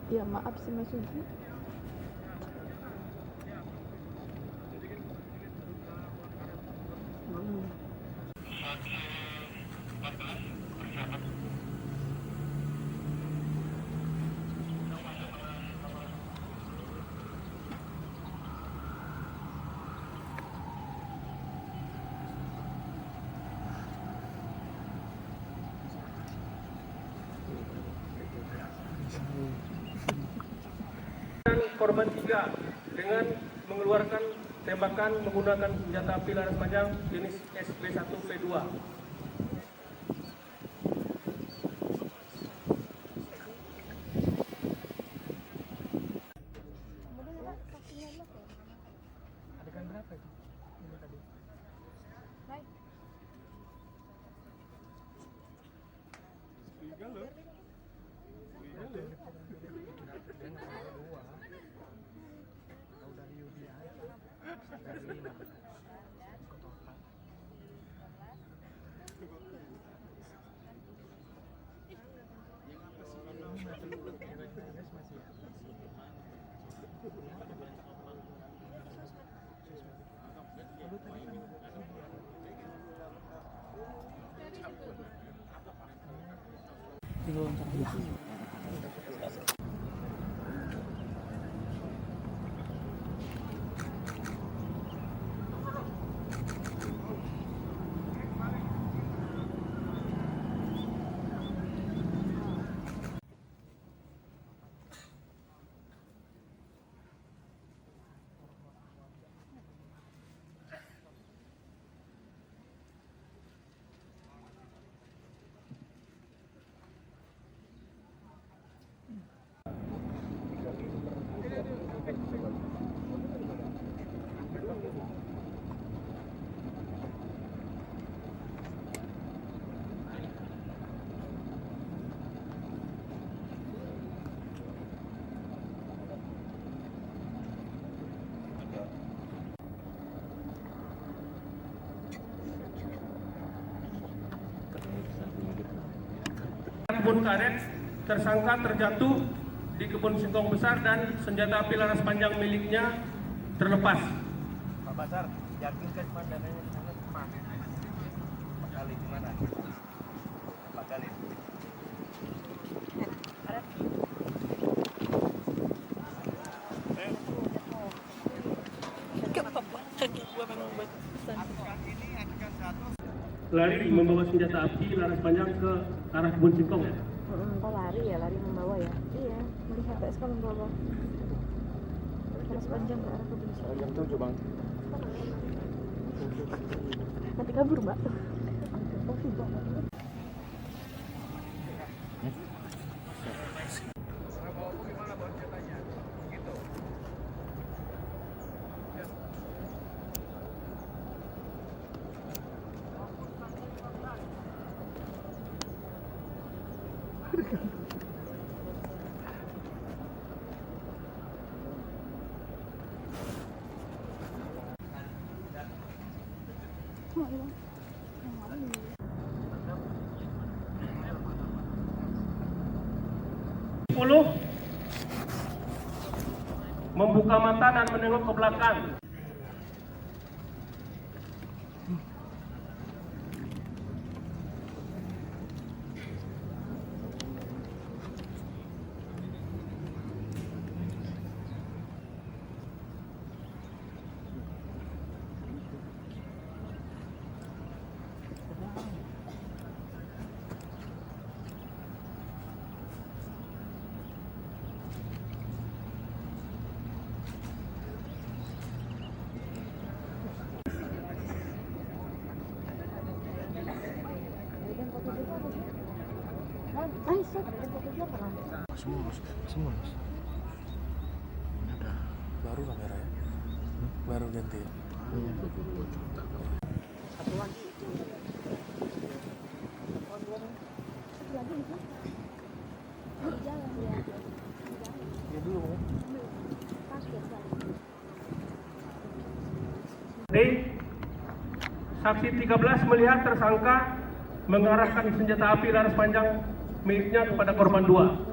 Ya maaf sih Mas Sugi. Korban 3 dengan mengeluarkan tembakan menggunakan senjata api laras panjang jenis SB1V2. Adegan berapa itu? Baik. Kebun karet, tersangka terjatuh di kebun singkong besar dan senjata api laras panjang miliknya terlepas. Pak Basar, yakin kan pandangannya di sana kemana? Pak Kali gimana? Pak Kali. Lari membawa senjata api laras panjang ke arah kebun singkong ya? Kok lari ya, lari membawa ya? Iya, melihat PSK membawa laras panjang ke arah kebun singkong. Jam 7 bang. Nanti kabur mbak. Membuka mata dan menengok ke belakang. Semua mas. Ada. Baru kamera ya? Baru ganti. Satu lagi. Ya dulu ya. Saksi 13 melihat tersangka mengarahkan senjata api laras panjang miliknya kepada korban 2.